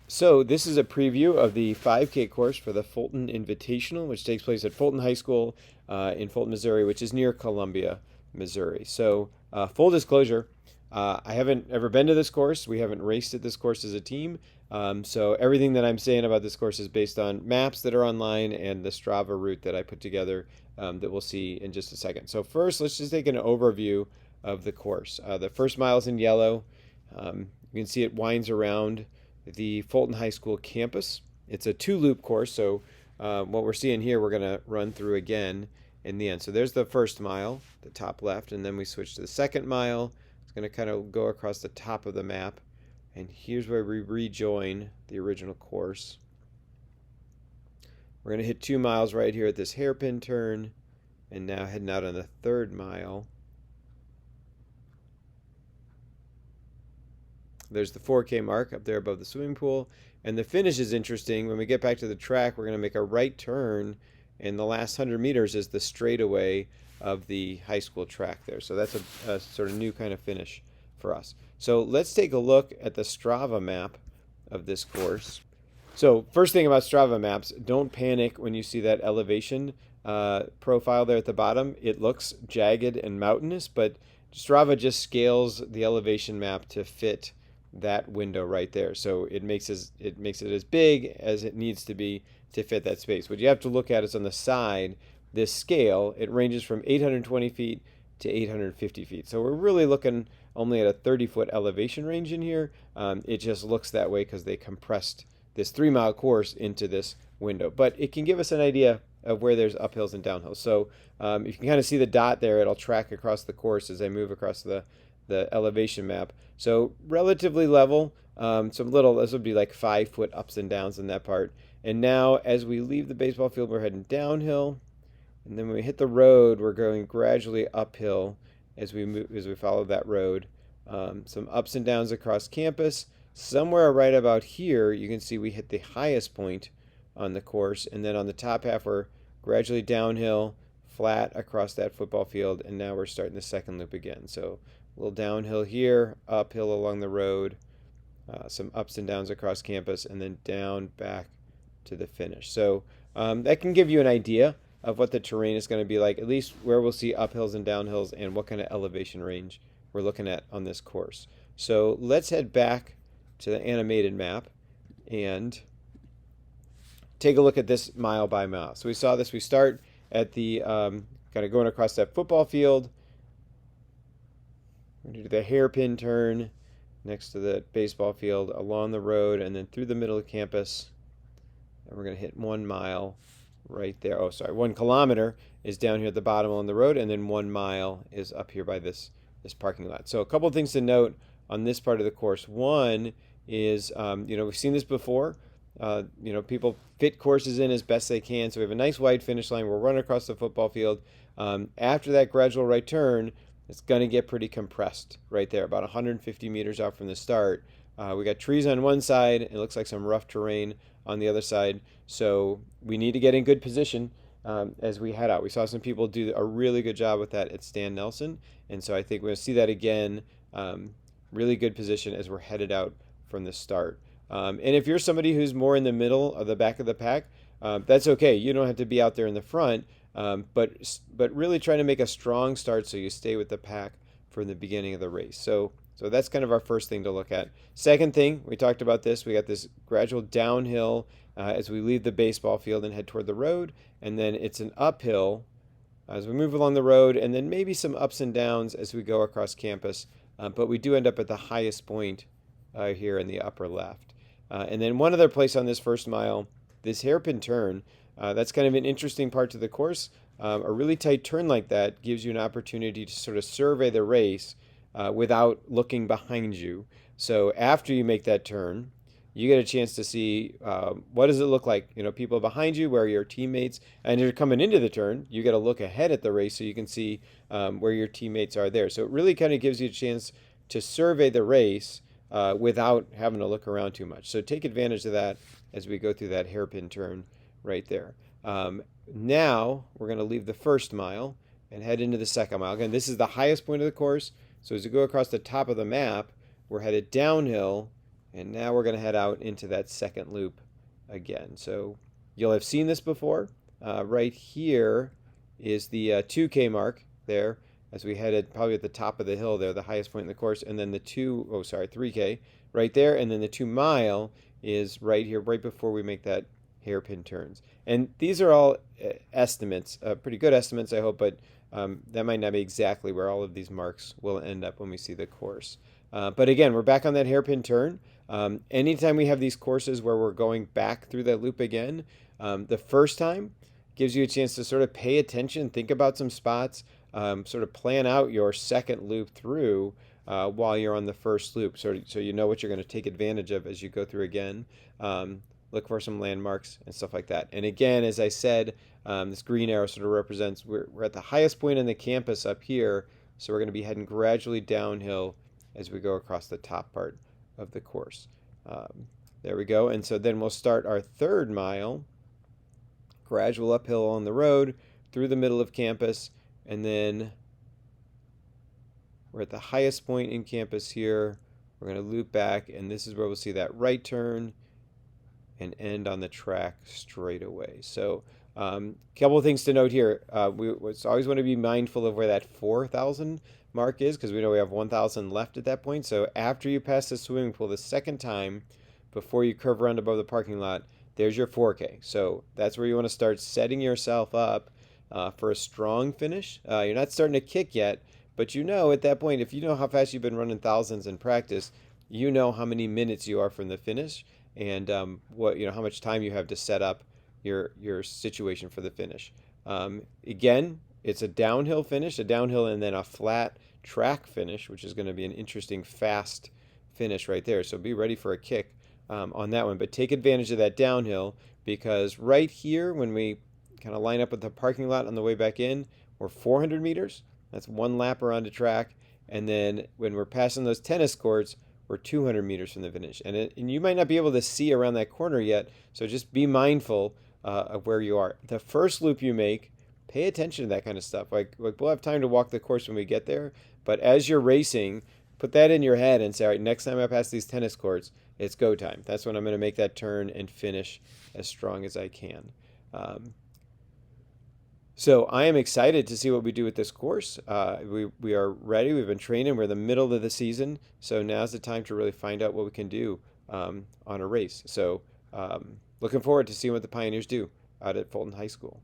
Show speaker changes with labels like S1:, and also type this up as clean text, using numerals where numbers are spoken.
S1: So this is a preview of the 5K course for the Fulton Invitational, which takes place at Fulton High School in Fulton, Missouri, which is near Columbia, Missouri. So full disclosure, I haven't ever been to this course. We haven't raced at this course as a team. So everything that I'm saying about this course is based on maps that are online and the Strava route that I put together that we'll see in just a second. So first, let's just take an overview of the course. The first mile is in yellow. You can see it winds around the Fulton High School campus. It's a two-loop course, so what we're seeing here, we're going to run through again in the end. So there's the first mile, the top left, and then we switch to the second mile. It's going to kind of go across the top of the map, and here's where we rejoin the original course. We're going to hit 2 miles right here at this hairpin turn, and now heading out on the third mile. There's the 4K mark up there above the swimming pool. And the finish is interesting. When we get back to the track, we're going to make a right turn, and the last 100 meters is the straightaway of the high school track there. So that's a sort of new kind of finish for us. So let's take a look at the Strava map of this course. So first thing about Strava maps, don't panic when you see that elevation profile there at the bottom. It looks jagged and mountainous, but Strava just scales the elevation map to fit that window right there. So it makes it as big as it needs to be to fit that space. What you have to look at is on the side, this scale, it ranges from 820 feet to 850 feet. So we're really looking only at a 30-foot elevation range in here. It just looks that way because they compressed this 3-mile course into this window. But it can give us an idea of where there's uphills and downhills. So you can kind of see the dot there. It'll track across the course as I move across the elevation map. So relatively level. This would be like 5-foot ups and downs in that part. And now as we leave the baseball field, we're heading downhill. And then when we hit the road, we're going gradually uphill as we follow that road. Some ups and downs across campus. Somewhere right about here, you can see we hit the highest point on the course. And then on the top half, we're gradually downhill, flat across that football field. And now we're starting the second loop again. So a little downhill here, uphill along the road, some ups and downs across campus, and then down back to the finish. So that can give you an idea of what the terrain is going to be like, at least where we'll see uphills and downhills and what kind of elevation range we're looking at on this course. So let's head back to the animated map and take a look at this mile by mile. So we saw this. We start at the kind of going across that football field. We're going to do the hairpin turn next to the baseball field, along the road, and then through the middle of campus. And we're going to hit 1 mile right there. 1 kilometer is down here at the bottom on the road, and then 1 mile is up here by this parking lot. So a couple of things to note on this part of the course. One is, we've seen this before. People fit courses in as best they can. So we have a nice wide finish line. We're running across the football field. After that gradual right turn, it's going to get pretty compressed right there, about 150 meters out from the start. We got trees on one side. It looks like some rough terrain on the other side. So we need to get in good position as we head out. We saw some people do a really good job with that at Stan Nelson. And so I think we're going to see that again. Really good position as we're headed out from the start. And if you're somebody who's more in the middle of the back of the pack, that's okay. You don't have to be out there in the front. But really trying to make a strong start so you stay with the pack from the beginning of the race. So that's kind of our first thing to look at. Second thing, we talked about this. We got this gradual downhill as we leave the baseball field and head toward the road. And then it's an uphill as we move along the road, and then maybe some ups and downs as we go across campus. But we do end up at the highest point here in the upper left. And then one other place on this first mile, this hairpin turn. That's kind of an interesting part to the course. A really tight turn like that gives you an opportunity to sort of survey the race without looking behind you. So after you make that turn, you get a chance to see what does it look like, people behind you, where are your teammates, and you're coming into the turn, you get a look ahead at the race so you can see where your teammates are there. So it really kind of gives you a chance to survey the race without having to look around too much. So take advantage of that as we go through that hairpin turn right there. Now we're going to leave the first mile and head into the second mile. Again, this is the highest point of the course. So as we go across the top of the map, we're headed downhill And now we're going to head out into that second loop again. So you'll have seen this before. Right here is the 2K mark there as we headed probably at the top of the hill there, the highest point in the course. And then the 3K right there. And then the 2 mile is right here, right before we make that hairpin turns. And these are all estimates, pretty good estimates, I hope, but that might not be exactly where all of these marks will end up when we see the course. But again, we're back on that hairpin turn. Anytime we have these courses where we're going back through that loop again, the first time gives you a chance to sort of pay attention, think about some spots, sort of plan out your second loop through while you're on the first loop, so you know what you're going to take advantage of as you go through again. Look for some landmarks and stuff like that. And again, as I said, this green arrow sort of represents we're at the highest point in the campus up here, so we're going to be heading gradually downhill as we go across the top part of the course. There we go. And so then we'll start our 3rd mile, gradual uphill on the road through the middle of campus, and then we're at the highest point in campus here. We're going to loop back, and this is where we'll see that right turn and end on the track straight away. So couple of things to note here. We always want to be mindful of where that 4,000 mark is, because we know we have 1,000 left at that point. So after you pass the swimming pool the second time, before you curve around above the parking lot, there's your 4K. So that's where you want to start setting yourself up for a strong finish. You're not starting to kick yet, but you know at that point, if you know how fast you've been running thousands in practice, you know how many minutes you are from the finish, and how much time you have to set up your situation for the finish. Again, it's a downhill finish, a downhill and then a flat track finish, which is going to be an interesting fast finish right there. So be ready for a kick on that one, but take advantage of that downhill, because right here when we kind of line up with the parking lot on the way back in, we're 400 meters. That's one lap around the track. And then when we're passing those tennis courts, we're 200 meters from the finish. And you might not be able to see around that corner yet, so just be mindful of where you are. The first loop you make, pay attention to that kind of stuff. Like we'll have time to walk the course when we get there, but as you're racing, put that in your head and say, all right, next time I pass these tennis courts, it's go time. That's when I'm going to make that turn and finish as strong as I can. So I am excited to see what we do with this course. We are ready. We've been training. We're in the middle of the season. So now's the time to really find out what we can do on a race. So looking forward to seeing what the Pioneers do out at Fulton High School.